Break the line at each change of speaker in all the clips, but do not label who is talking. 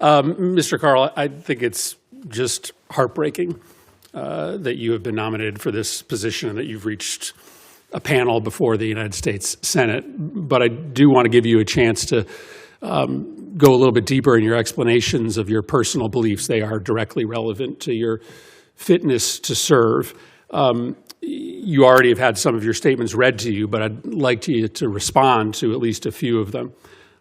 Mr. Carl, I think it's just heartbreaking that you have been nominated for this position and that you've reached a panel before the United States Senate. But I do want to give you a chance to go a little bit deeper in your explanations of your personal beliefs. They are directly relevant to your fitness to serve. You already have had some of your statements read to you, but I'd like you to respond to at least a few of them.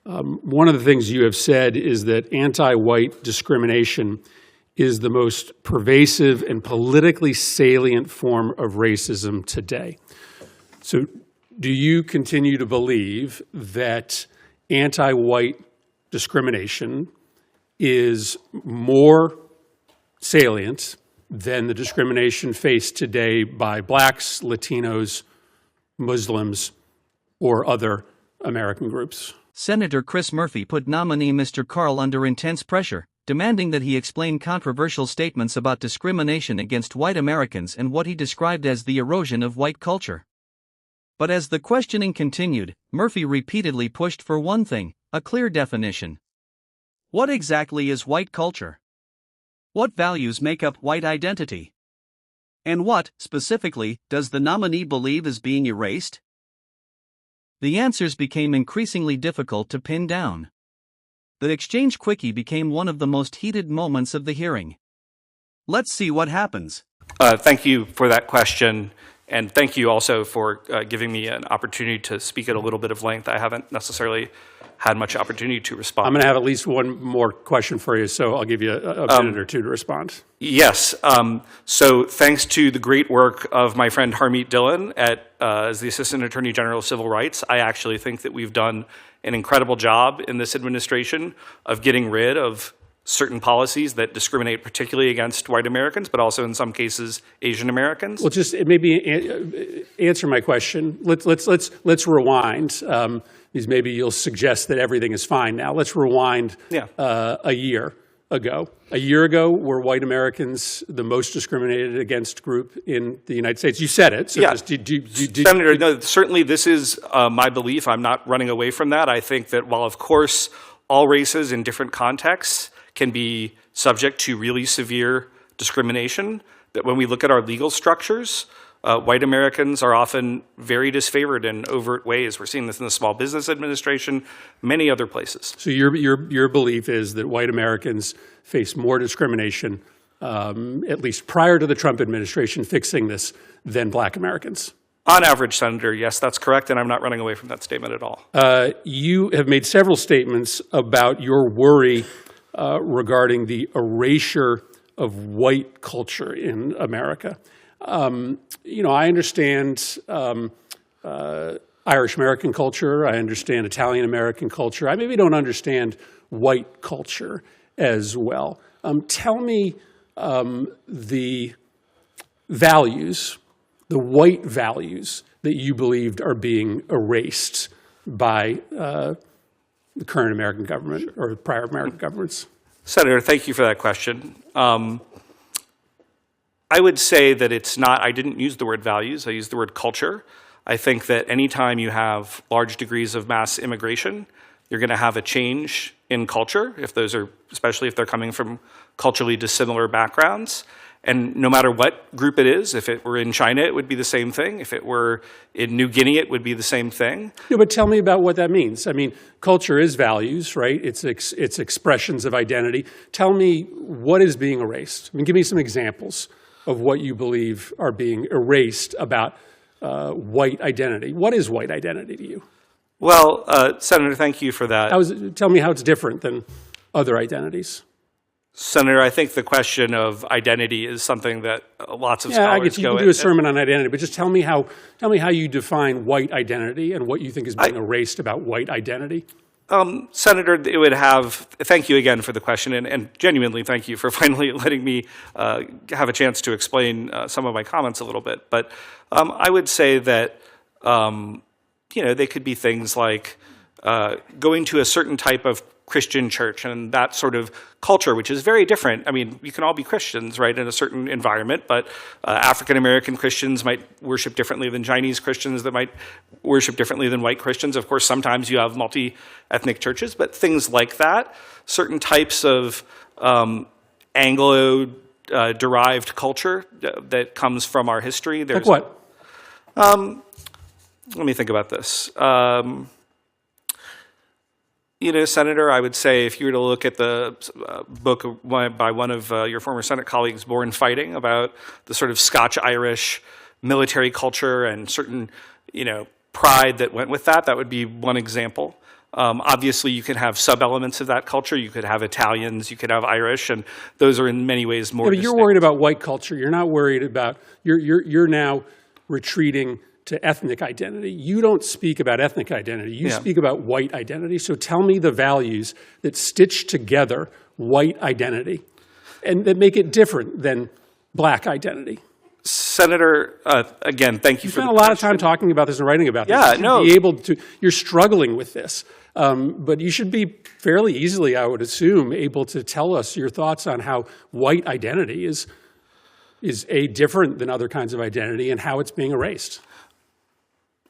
One of the things you have said is that anti-white discrimination is the most pervasive and politically salient form of racism today. So do you continue to believe that anti-white discrimination is more salient than the discrimination faced today by blacks, Latinos, Muslims, or other American groups?
Senator Chris Murphy put nominee Mr. Carl under intense pressure, demanding that he explain controversial statements about discrimination against white Americans and what he described as the erosion of white culture. But as the questioning continued, Murphy repeatedly pushed for one thing: a clear definition. What exactly is white culture? What values make up white identity? And what, specifically, does the nominee believe is being erased? The answers became increasingly difficult to pin down. The exchange quickie became one of the most heated moments of the hearing. Let's see what happens.
Thank you for that question, and thank you also for giving me an opportunity to speak at a little bit of length. I haven't necessarily had much opportunity to respond.
I'm going to have at least one more question for you, so I'll give you a minute or two to respond.
Yes. So thanks to the great work of my friend Harmeet Dillon as the Assistant Attorney General of Civil Rights, I actually think that we've done an incredible job in this administration of getting rid of certain policies that discriminate particularly against white Americans, but also in some cases Asian Americans.
Well, just maybe answer my question. Let's rewind. Because maybe you'll suggest that everything is fine now. Let's rewind a year ago. A year ago, were white Americans the most discriminated against group in the United States? You said it. So
yeah.
Senator,
no, certainly this is my belief. I'm not running away from that. I think that while, of course, all races in different contexts can be subject to really severe discrimination, that when we look at our legal structures, white Americans are often very disfavored in overt ways. We're seeing this in the Small Business Administration, many other places.
So your belief is that white Americans face more discrimination, at least prior to the Trump administration fixing this, than black Americans?
On average, Senator, yes, that's correct, and I'm not running away from that statement at all.
You have made several statements about your worry regarding the erasure of white culture in America. I understand Irish American culture. I understand Italian American culture. I maybe don't understand white culture as well. Tell me the values, the white values that you believed are being erased by the current American government or prior American governments.
Senator, thank you for that question. I would say that it's not, I didn't use the word values, I used the word culture. I think that anytime you have large degrees of mass immigration, you're going to have a change in culture, especially if they're coming from culturally dissimilar backgrounds. And no matter what group it is, if it were in China, it would be the same thing. If it were in New Guinea, it would be the same thing.
Yeah, but tell me about what that means. I mean, culture is values, right? It's expressions of identity. Tell me what is being erased. I mean, give me some examples of what you believe are being erased about white identity. What is white identity to you?
Well, Senator, thank you for that.
Tell me how it's different than other identities.
Senator, I think the question of identity is something that lots of scholars
I guess you can do a sermon on identity, but just tell me how you define white identity and what you think is being erased about white identity.
Senator, it would have, thank you again for the question, and genuinely thank you for finally letting me have a chance to explain some of my comments a little bit. But I would say that, they could be things like going to a certain type of Christian church and that sort of culture, which is very different. I mean, you can all be Christians, right, in a certain environment, but African-American Christians might worship differently than Chinese Christians that might worship differently than white Christians. Of course, sometimes you have multi-ethnic churches, but things like that, certain types of Anglo-derived culture that comes from our history.
Like what?
Let me think about this. Senator, I would say if you were to look at the book by one of your former Senate colleagues, Born Fighting, about the sort of Scotch-Irish military culture and certain, pride that went with that, that would be one example. Obviously, you could have sub-elements of that culture. You could have Italians, you could have Irish, and those are in many ways more
but you're worried about white culture. You're not worried about, you're now retreating to ethnic identity. You don't speak about ethnic identity. You speak about white identity. So tell me the values that stitch together white identity and that make it different than black identity.
Senator, again, thank you for the
spent a lot of time talking about this and writing about this.
Yeah, no.
Be able to, you're struggling with this. But you should be fairly easily, I would assume, able to tell us your thoughts on how white identity is different than other kinds of identity and how it's being erased.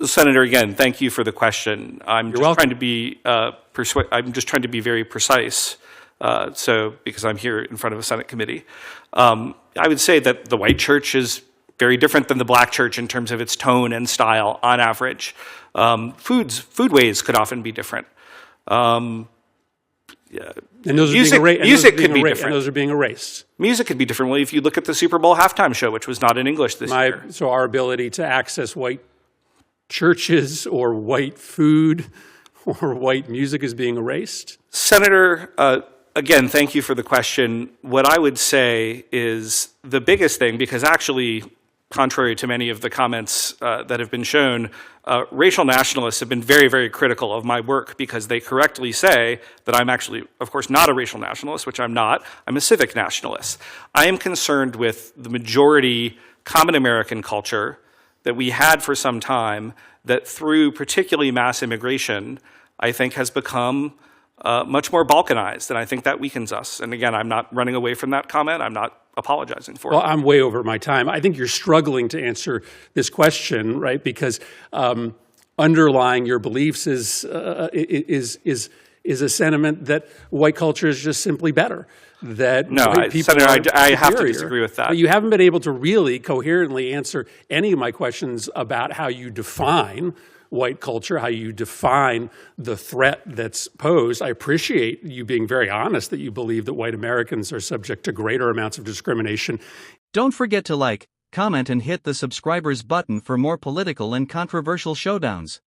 Senator, again, thank you for the question. I'm
You're welcome.
trying to be I'm just trying to be very precise. Because I'm here in front of a Senate committee, I would say that the white church is very different than the black church in terms of its tone and style on average. Food ways could often be different.
And those
music could be different.
And those are being erased.
Music could be different. Well, if you look at the Super Bowl halftime show, which was not in English this year.
So our ability to access white churches or white food or white music is being erased?
Senator, again, thank you for the question. What I would say is the biggest thing, because actually, contrary to many of the comments that have been shown, racial nationalists have been very, very critical of my work because they correctly say that I'm actually, of course, not a racial nationalist, which I'm not. I'm a civic nationalist. I am concerned with the majority common American culture that we had for some time that through particularly mass immigration, I think has become much more balkanized, and I think that weakens us. And again, I'm not running away from that comment. I'm not apologizing for it.
Well, I'm way over my time. I think you're struggling to answer this question, right? Because underlying your beliefs is a sentiment that white culture is just simply better. That
no, Senator, I have to disagree with that.
But you haven't been able to really coherently answer any of my questions about how you define white culture, how you define the threat that's posed. I appreciate you being very honest that you believe that white Americans are subject to greater amounts of discrimination.
Don't forget to like, comment, and hit the subscribers button for more political and controversial showdowns.